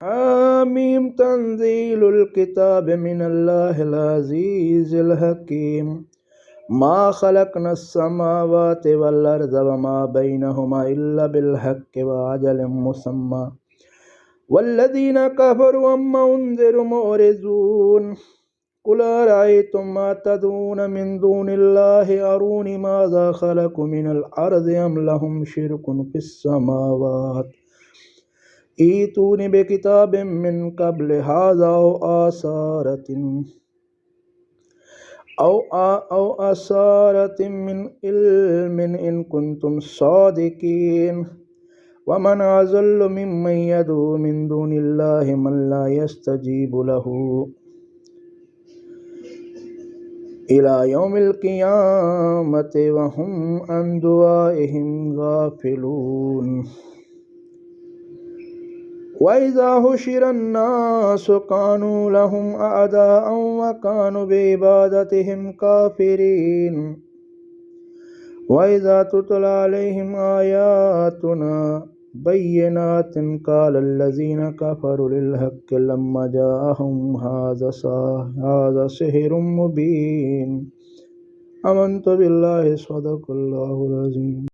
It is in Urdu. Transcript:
حامیم تنزیل الکتاب من اللہ العزیز الحکیم ما خلقنا السماوات والارض وما بینہما الا بالحق وعجل مسمى والذین کفروا عما انذروا معرضون قل أرأيتم ما تدعون من دون الله أروني ماذا خلقوا من الأرض أم لهم شرك في السماوات ائتوني بكتاب من قبل هذا أو أثارة من علم إن كنتم صادقين ومن أضل ممن يدعو من دون الله من لا يستجيب له إلى يوم القيامة وهم عن دعائهم غافلون وإذا حشر الناس كانوا لهم أعداء وكانوا بعبادتهم كافرين وإذا تتلى عليهم آياتنا بينات قال الذين كفروا للحق لما جاءهم هذا سحر مبين آمنت بالله صدق الله العظيم.